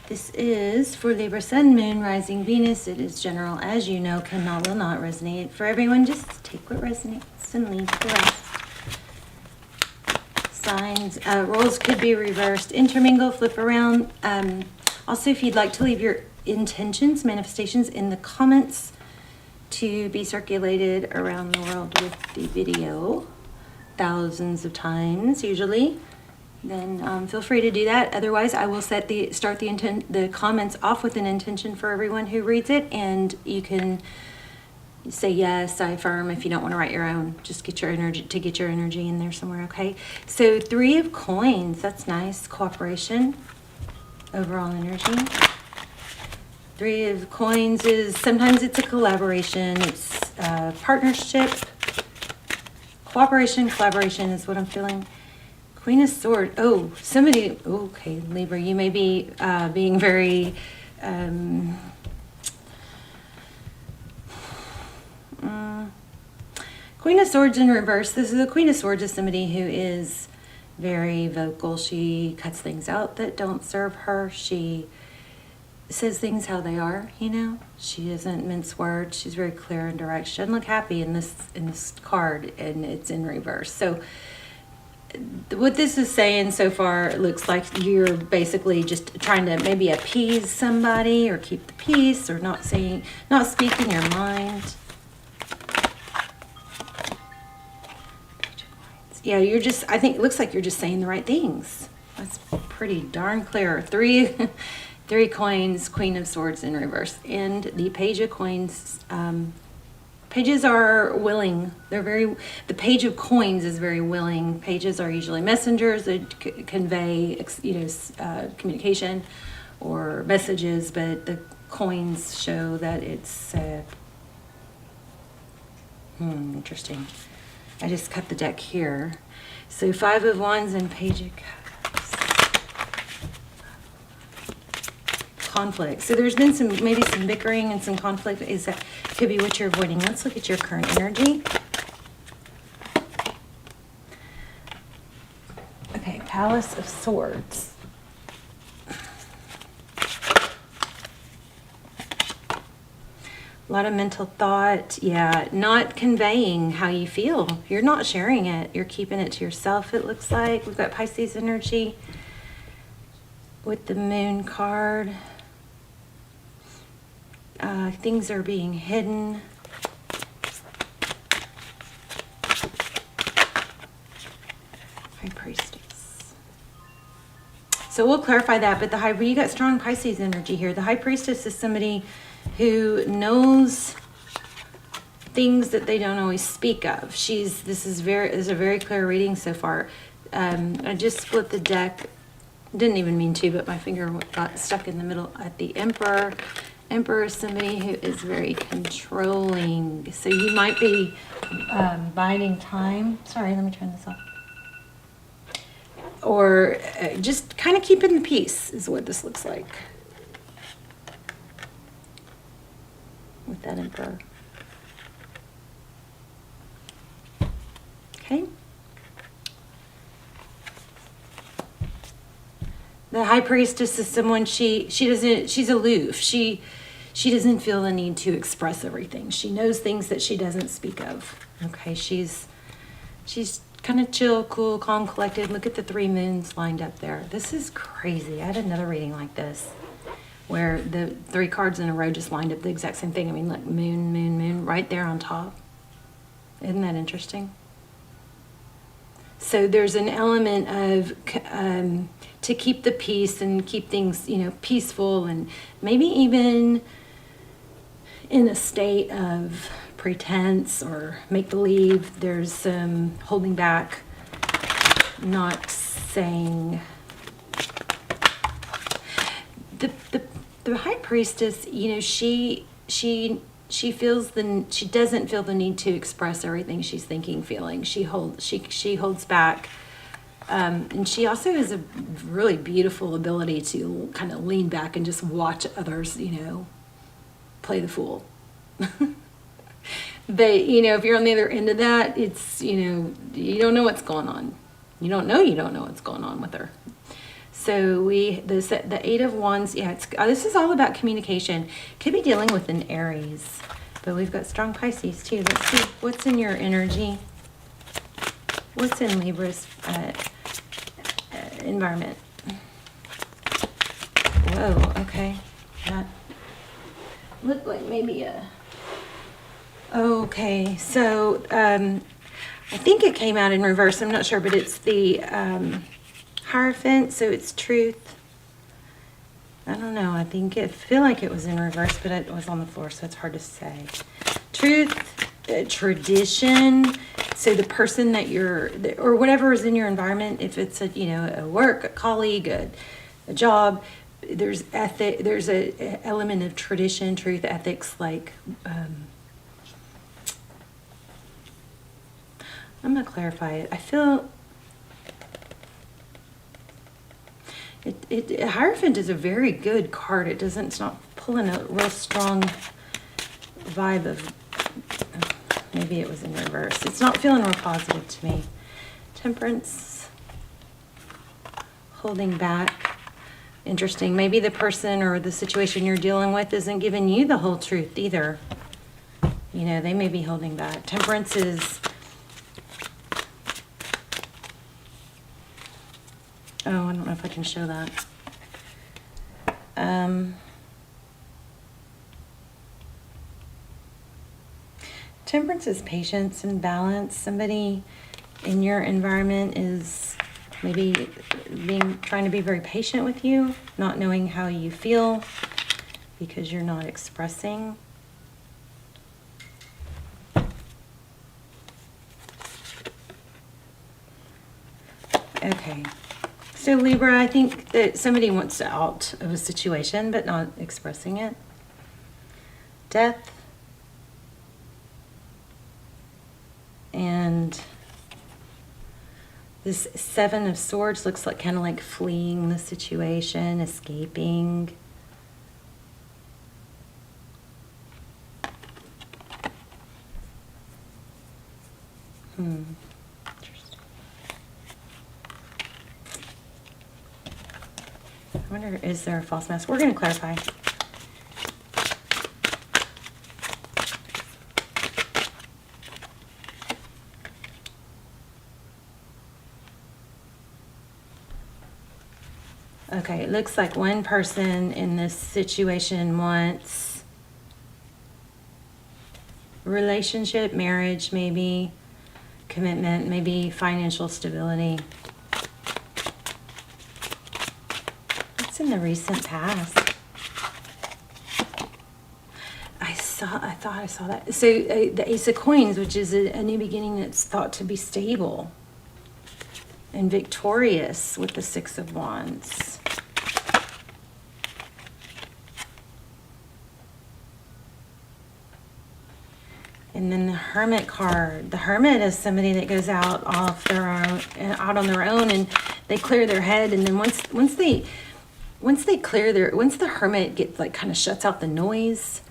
This is for Libra Sun, Moon, Rising, Venus. It is general, as you know, cannot, will not resonate for everyone. Just take what resonates and leave the rest. Signs, roles could be reversed, intermingle, flip around. Also, if you'd like to leave your intentions, manifestations in the comments to be circulated around the world with the video thousands of times usually, then feel free to do that. Otherwise, I will start the comments off with an intention for everyone who reads it, and you can say yes, I affirm if you don't want to write your own. Just get your energy in there somewhere, okay? So 3 of coins, that's nice. Cooperation, overall energy. 3 of coins is sometimes it's a collaboration, it's partnership. Cooperation, collaboration is what I'm feeling. Queen of Swords. Oh, somebody. Okay, Libra, you may be being very. Queen of Swords in reverse. This is the Queen of Swords is somebody who is very vocal. She cuts things out that don't serve her. She says things how they are, you know. She doesn't mince words. She's very clear and direct. She doesn't look happy in this card, and it's in reverse. So what this is saying so far, it looks like you're basically just trying to maybe appease somebody or keep the peace or not speaking your mind. Yeah, I think it looks like you're just saying the right things. That's pretty darn clear. 3 coins, Queen of Swords in reverse. And the Page of Coins, pages are willing. The Page of Coins is very willing. Pages are usually messengers that convey, communication or messages, but the coins show that it's interesting. I just cut the deck here. So 5 of Wands and Page of Cups. Conflict. So there's been maybe some bickering and some conflict. Could be what you're avoiding. Let's look at your current energy. Okay, Palace of Swords. A lot of mental thought. Yeah, not conveying how you feel. You're not sharing it. You're keeping it to yourself, it looks like. We've got Pisces energy with the Moon card. Things are being hidden. High Priestess. So we'll clarify that, but you got strong Pisces energy here. The High Priestess is somebody who knows things that they don't always speak of. This is a very clear reading so far. I just split the deck. Didn't even mean to, but my finger got stuck in the middle at the Emperor. Emperor is somebody who is very controlling. So you might be biding time. Sorry, let me turn this off. Or just kind of keeping the peace is what this looks like. With that Emperor. Okay. The High Priestess is someone she's aloof. She doesn't feel the need to express everything. She knows things that she doesn't speak of. Okay, she's kind of chill, cool, calm, collected. Look at the 3 moons lined up there. This is crazy. I had another reading like this where the 3 cards in a row just lined up the exact same thing. I mean, look, moon, moon, moon, right there on top. Isn't that interesting? So there's an element of to keep the peace and keep things, peaceful, and maybe even in a state of pretense or make-believe. There's some holding back, not saying. The High Priestess, she doesn't feel the need to express everything she's thinking, feeling. She holds back, and she also has a really beautiful ability to kind of lean back and just watch others, play the fool. But if you're on the other end of that, it's you don't know what's going on. You don't know what's going on with her. So the Eight of Wands, yeah, this is all about communication. Could be dealing with an Aries, but we've got strong Pisces too. Let's see what's in your energy. What's in Libra's environment? Whoa, okay. That looked like maybe a... Okay, so I think it came out in reverse. I'm not sure, but it's the Hierophant, so it's truth. I don't know. I feel like it was in reverse, but it was on the floor, so it's hard to say. Truth, tradition. So the person that or whatever is in your environment, if it's a work, a colleague, a job, there's there's a element of tradition, truth, ethics, like I'm gonna clarify it. I feel Hierophant is a very good card. It's not pulling a real strong vibe of, maybe it was in reverse. It's not feeling real positive to me. Temperance, holding back. Interesting. Maybe the person or the situation you're dealing with isn't giving you the whole truth either. They may be holding back. Temperance is, oh, I don't know if I can show that. Temperance is patience and balance. Somebody in your environment is maybe trying to be very patient with you, not knowing how you feel because you're not expressing. Okay. So Libra, I think that somebody wants out of a situation but not expressing it. Death. And this Seven of Swords looks like kind of like fleeing the situation, escaping. Interesting. I wonder, is there a false mask? We're going to clarify. Okay, it looks like one person in this situation wants relationship, marriage, maybe commitment, maybe financial stability. It's in the recent past. I thought I saw that. So the Ace of Coins, which is a new beginning that's thought to be stable and victorious with the Six of Wands. And then the Hermit card. The Hermit is somebody that goes out on their own, and they clear their head. And then once the Hermit gets kind of shuts out the noise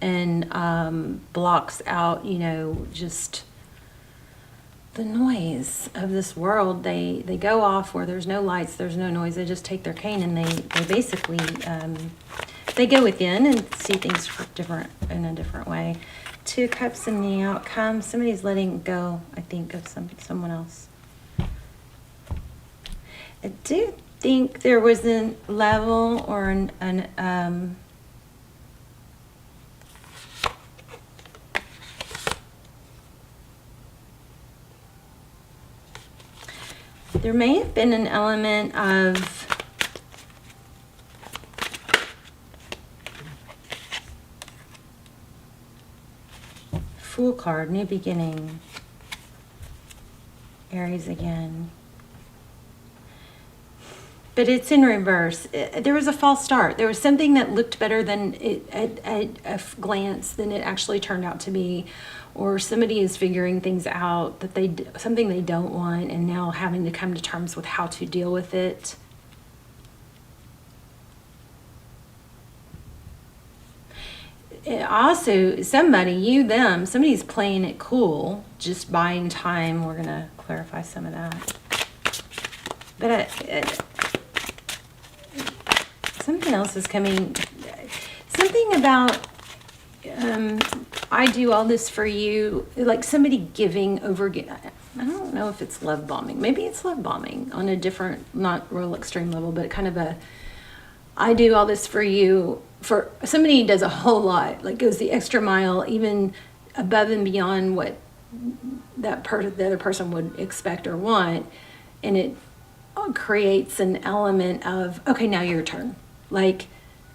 and blocks out, just the noise of this world, they go off where there's no lights, there's no noise. They just take their cane and they basically they go within and see things in a different way. Two Cups in the outcome. Somebody's letting go, I think, of someone else. I do think there was a level or there may have been an element of Fool card, new beginning. Aries again. But it's in reverse. There was a false start. There was something that looked better than it at a glance than it actually turned out to be. Or somebody is figuring things out that something they don't want, and now having to come to terms with how to deal with it. Also, somebody's playing it cool, just buying time. We're going to clarify some of that. But someone else is coming. Something about, I do all this for you, like somebody giving over. I don't know if it's love bombing. Maybe it's love bombing on a different, not real extreme level, but kind of a, I do all this for you. For somebody who does a whole lot, like goes the extra mile, even above and beyond what the other person would expect or want, and it creates an element of, okay, now your turn. Like,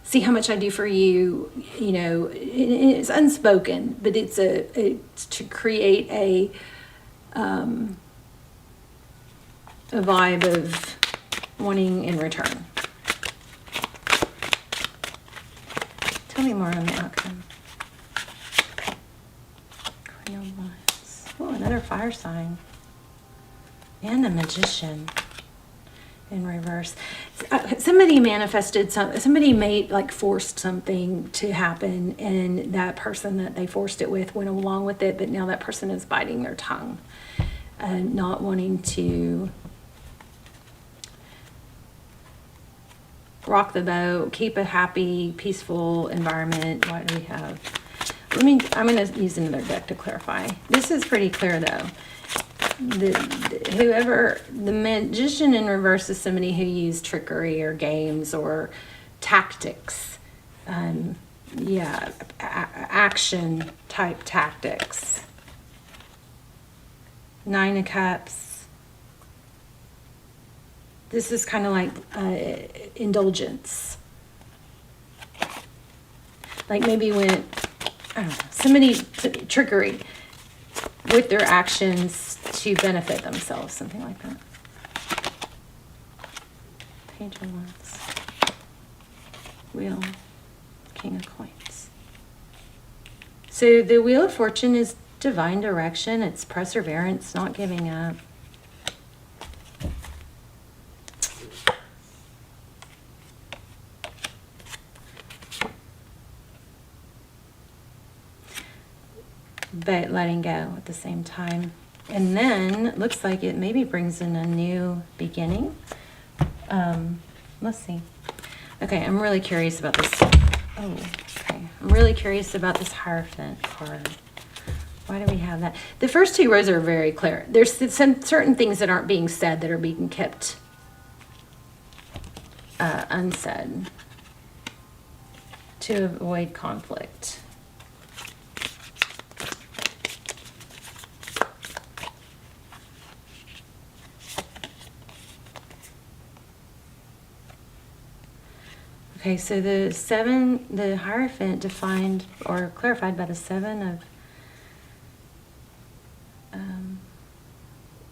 see how much I do for you. You know, it's unspoken, but it's to create a vibe of wanting in return. Tell me more on the outcome. Queen of Wands. Oh, another fire sign. And the Magician in reverse. Somebody manifested somebody made, like, forced something to happen, and that person that they forced it with went along with it, but now that person is biting their tongue and not wanting to rock the boat, keep a happy, peaceful environment. What do we have? I'm going to use another deck to clarify. This is pretty clear, though. The Magician in reverse is somebody who used trickery or games or tactics. Action type tactics. 9 of Cups. This is kind of like indulgence. Like maybe when, I don't know, somebody, trickery with their actions to benefit themselves, something like that. Page of Wands. Wheel. King of Coins. So the Wheel of Fortune is divine direction. It's perseverance, not giving up. But letting go at the same time. And then it looks like it maybe brings in a new beginning. Let's see. Okay, I'm really curious about this. Oh, okay. I'm really curious about this Hierophant card. Why do we have that? The first 2 rows are very clear. There's some certain things that aren't being said that are being kept unsaid to avoid conflict. Okay, so the Hierophant defined or clarified by the 7 of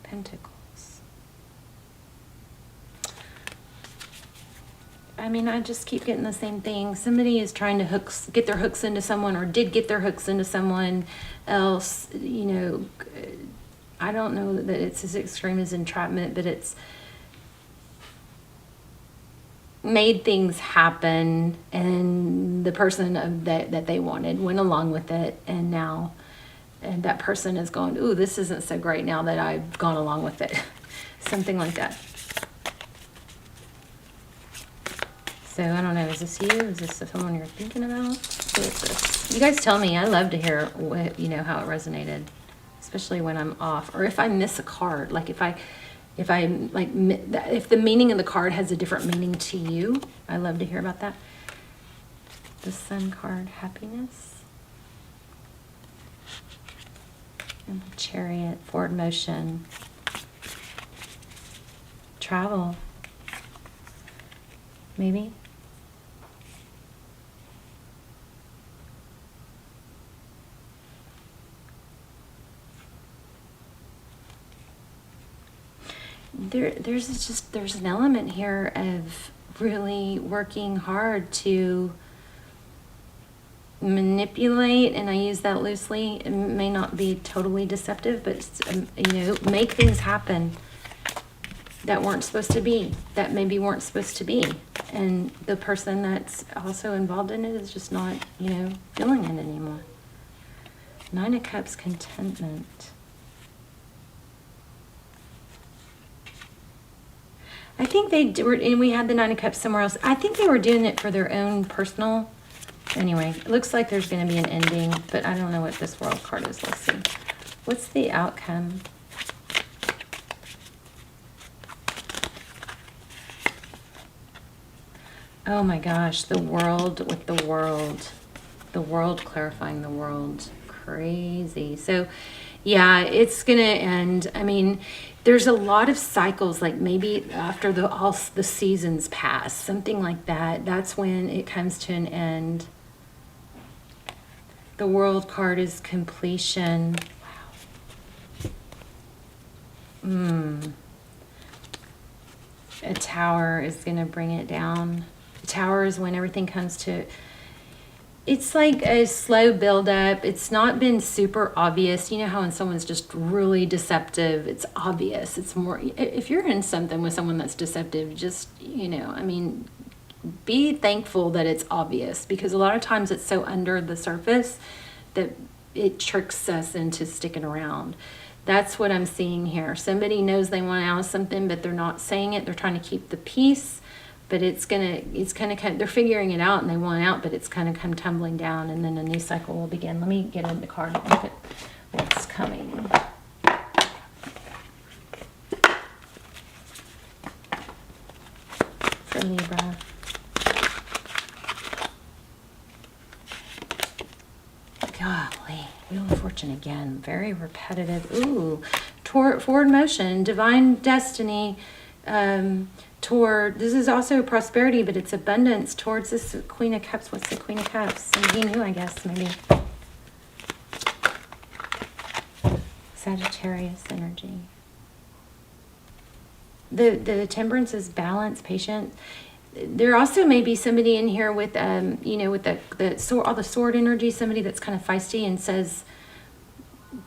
Pentacles. I mean, I just keep getting the same thing. Somebody is trying to get their hooks into someone, or did get their hooks into someone else. You know, I don't know that it's as extreme as entrapment, but it's made things happen, and the person that they wanted went along with it, and now that person is going, ooh, this isn't so great now that I've gone along with it. Something like that. So I don't know, is this you? Is this someone you're thinking about? Who is this? You guys tell me. I love to hear what, how it resonated, especially when I'm off, or if I miss a card. Like if the meaning of the card has a different meaning to you, I love to hear about that. The Sun card, happiness. And the Chariot, forward motion. Travel. Maybe. There's an element here of really working hard to manipulate, and I use that loosely. It may not be totally deceptive, but make things happen that weren't supposed to be, that maybe weren't supposed to be, and the person that's also involved in it is just not feeling it anymore. 9 of Cups, contentment. I think they were, and we had the Nine of Cups somewhere else. I think they were doing it for their own personal. Anyway, it looks like there's going to be an ending, but I don't know what this World card is. Let's see. What's the outcome? Oh my gosh, the World with the World. The World clarifying the World. Crazy. So, yeah, it's going to end. I mean, there's a lot of cycles, like maybe after all the seasons pass, something like that. That's when it comes to an end. The World card is completion. Wow. A Tower is going to bring it down. The Tower is when everything comes to... It's like a slow build-up. It's not been super obvious. You know how when someone's just really deceptive, it's obvious. It's more... If you're in something with someone that's deceptive, just, you know, I mean, be thankful that it's obvious, because a lot of times it's so under the surface that it tricks us into sticking around. That's what I'm seeing here. Somebody knows they want out of something, but they're not saying it. They're trying to keep the peace, but it's gonna come, they're figuring it out and they want out, but it's gonna come tumbling down, and then a new cycle will begin. Let me get in the card and look at what's coming. For Libra. Golly, Wheel of Fortune again. Very repetitive. Ooh, forward motion, divine destiny, toward, this is also prosperity, but it's abundance towards this Queen of Cups. What's the Queen of Cups? Somebody new, I guess, maybe. Sagittarius energy. The Temperance is balance, patient. There also may be somebody in here with, you know, with the sword, all the sword energy, somebody that's kind of feisty and says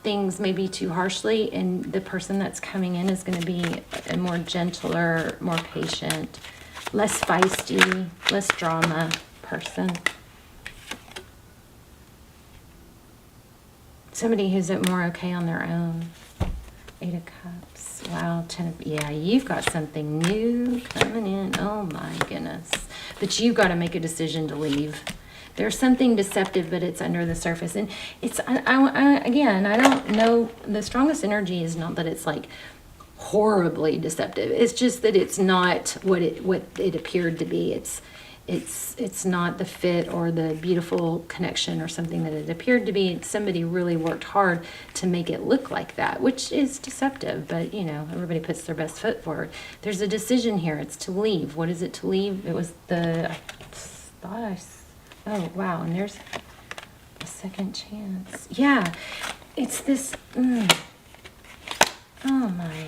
things maybe too harshly, and the person that's coming in is going to be a more gentler, more patient, less feisty, less drama person. Somebody who's more okay on their own. 8 of Cups. Wow, 10 of... Yeah, you've got something new coming in. Oh, my goodness. But you've got to make a decision to leave. There's something deceptive, but it's under the surface. And it's... again, I don't know... The strongest energy is not that it's, like, horribly deceptive. It's just that it's not what it appeared to be. It's not the fit or the beautiful connection or something that it appeared to be. Somebody really worked hard to make it look like that, which is deceptive, but you know, everybody puts their best foot forward. There's a decision here. It's to leave. What is it to leave? It was oh wow, and there's a second chance. Yeah, it's this, oh my.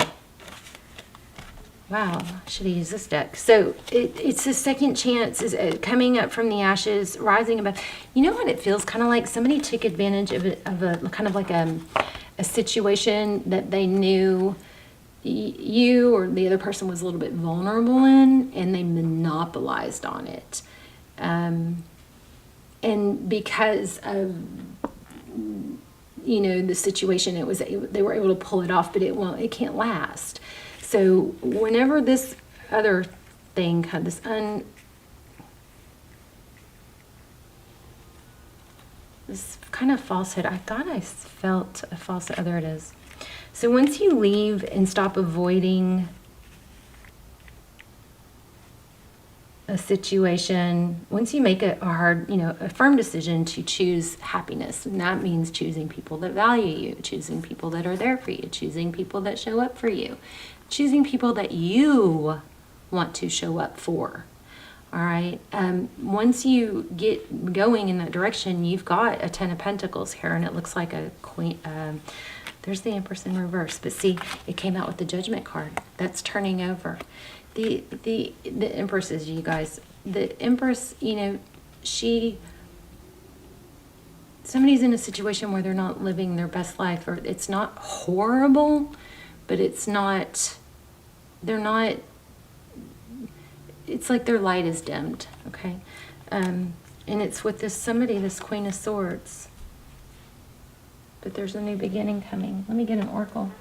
Wow, should have used this deck. So it's a second chance, is coming up from the ashes, rising above. You know what it feels kind of like? Somebody took advantage of a kind of like a situation that they knew you or the other person was a little bit vulnerable in, and they monopolized on it. And because of, you know, the situation, they were able to pull it off, but it can't last. So whenever this other thing, this kind of falsehood, I thought I felt a falsehood. Oh, there it is. So once you leave and stop avoiding a situation, once you make a hard, you know, a firm decision to choose happiness, and that means choosing people that value you, choosing people that are there for you, choosing people that show up for you, choosing people that you want to show up for. All right. Once you get going in that direction, you've got a 10 of Pentacles here, and it looks like a queen. There's the Empress in reverse, but see, it came out with the Judgment card. That's turning over. The Empress is, you guys. The Empress, you know, somebody's in a situation where they're not living their best life, or it's not horrible, but it's not. It's like their light is dimmed, okay? And it's with this Queen of Swords. But there's a new beginning coming. Let me get an oracle.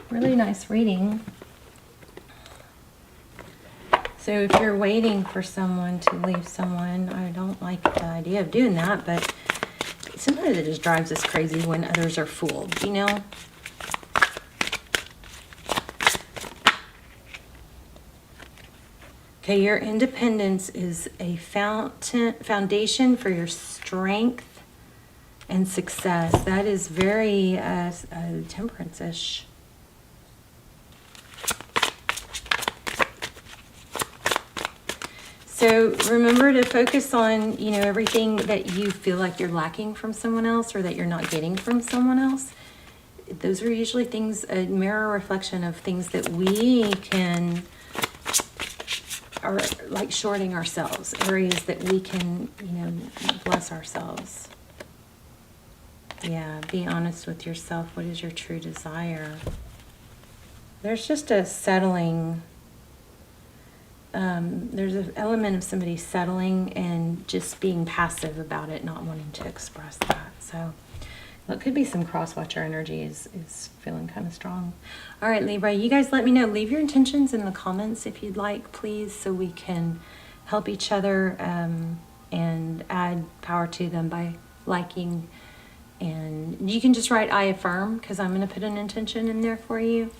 Really nice reading. So if you're waiting for someone to leave someone, I don't like the idea of doing that, but sometimes it just drives us crazy when others are fooled, you know? Okay, your independence is a foundation for your strength and success. That is very temperance-ish. So remember to focus on, you know, everything that you feel like you're lacking from someone else or that you're not getting from someone else. Those are usually things, a mirror reflection of things that we can, are like shorting ourselves, areas that we can, you know, bless ourselves. Yeah, be honest with yourself. What is your true desire? There's just a settling. There's an element of somebody settling and just being passive about it, not wanting to express that. So it could be some cross-watcher energy is feeling kind of strong. All right, Libra, you guys let me know. Leave your intentions in the comments if you'd like, please, so we can help each other and add power to them by liking. And you can just write I affirm, because I'm going to put an intention in there for you.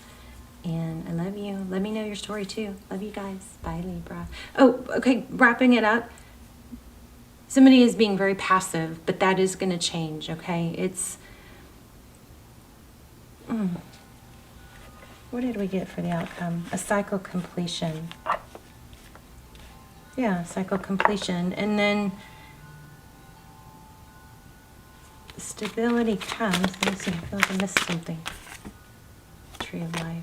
And I love you. Let me know your story too. Love you guys. Bye, Libra. Oh, okay. Wrapping it up. Somebody is being very passive, but that is going to change, okay? It's... What did we get for the outcome? A cycle completion. Yeah, cycle completion. And then stability comes. Let me see. I feel like I missed something. Tree of life.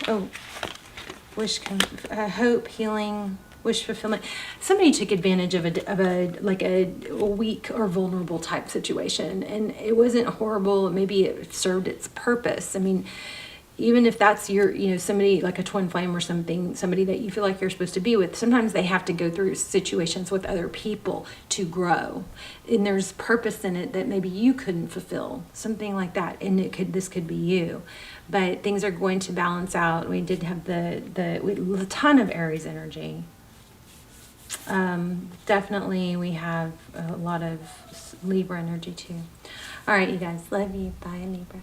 Oh, hope, healing, wish fulfillment. Somebody took advantage of a weak or vulnerable type situation, and it wasn't horrible. Maybe it served its purpose. I mean, even if that's your, you know, somebody like a twin flame or something, somebody that you feel like you're supposed to be with, sometimes they have to go through situations with other people to grow. And there's purpose in it that maybe you couldn't fulfill, something like that. And this could be you. But things are going to balance out. We did have a ton of Aries energy. Definitely we have a lot of Libra energy too. All right, you guys, love you. Bye, Libra.